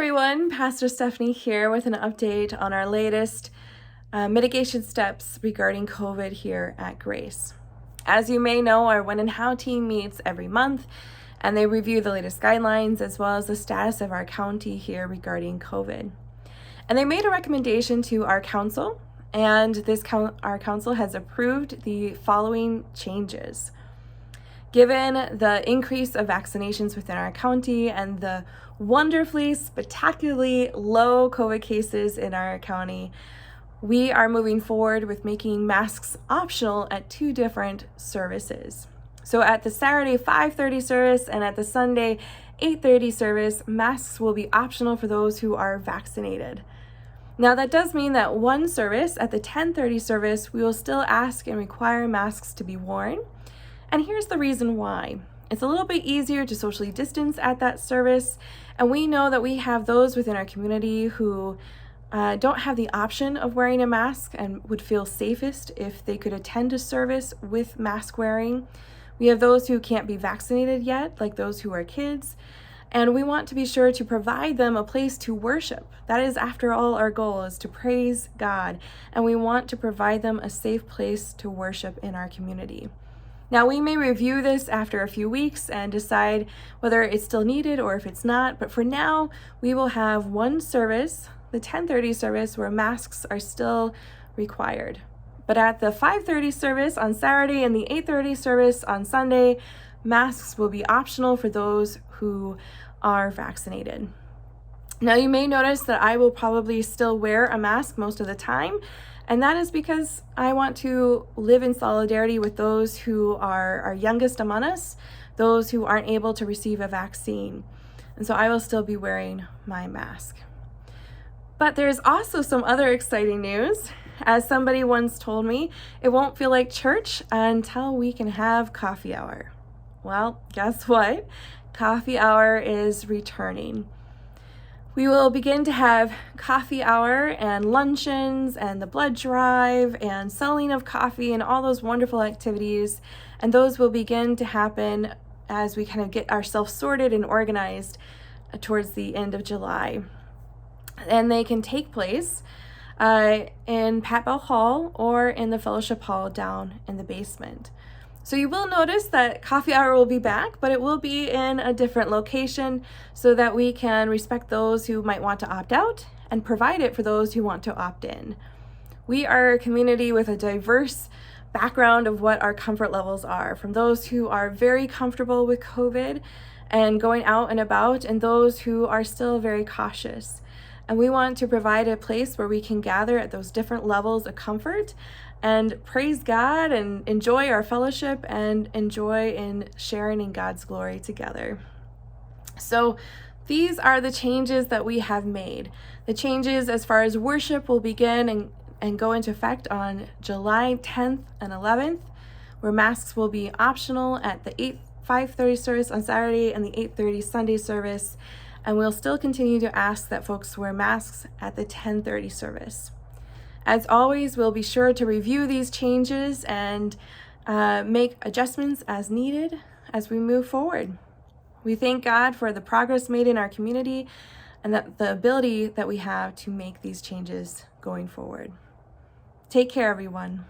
everyone, Pastor Stephanie here with an update on our latest mitigation steps regarding COVID here at Grace. As you may know, our When and How team meets every month and they review the latest guidelines as well as the status of our county here regarding COVID. And they made a recommendation to our council, and our council has approved the following changes. Given the increase of vaccinations within our county and the wonderfully, spectacularly low COVID cases in our county, we are moving forward with making masks optional at two different services. So at the Saturday 5:30 service and at the Sunday 8:30 service, masks will be optional for those who are vaccinated. Now that does mean that one service, at the 10:30 service, we will still ask and require masks to be worn. And here's the reason why. It's a little bit easier to socially distance at that service, and we know that we have those within our community who don't have the option of wearing a mask and would feel safest if they could attend a service with mask wearing. We have those who can't be vaccinated yet, like those who are kids, and we want to be sure to provide them a place to worship. That is, after all, our goal is to praise God, and we want to provide them a safe place to worship in our community. Now, we may review this after a few weeks and decide whether it's still needed or if it's not, but for now, we will have one service, the 10:30 service, where masks are still required. But at the 5:30 service on Saturday and the 8:30 service on Sunday, masks will be optional for those who are vaccinated. Now, you may notice that I will probably still wear a mask most of the time, and that is because I want to live in solidarity with those who are our youngest among us, those who aren't able to receive a vaccine. And so I will still be wearing my mask. But there's also some other exciting news. As somebody once told me, it won't feel like church until we can have coffee hour. Well, guess what? Coffee hour is returning. We will begin to have coffee hour and luncheons and the blood drive and selling of coffee and all those wonderful activities. And those will begin to happen as we kind of get ourselves sorted and organized towards the end of July. And they can take place in Pat Bell Hall or in the fellowship hall down in the basement. So you will notice that coffee hour will be back, but it will be in a different location so that we can respect those who might want to opt out and provide it for those who want to opt in. We are a community with a diverse background of what our comfort levels are, from those who are very comfortable with COVID and going out and about, and those who are still very cautious. And we want to provide a place where we can gather at those different levels of comfort and praise God and enjoy our fellowship and enjoy in sharing in God's glory together. So these are the changes that we have made. The changes as far as worship will begin and go into effect on July 10th and 11th, where masks will be optional at the 5:30 service on Saturday and the 8:30 Sunday service. And we'll still continue to ask that folks wear masks at the 10:30 service. As always, we'll be sure to review these changes and make adjustments as needed as we move forward. We thank God for the progress made in our community and the ability that we have to make these changes going forward. Take care, everyone.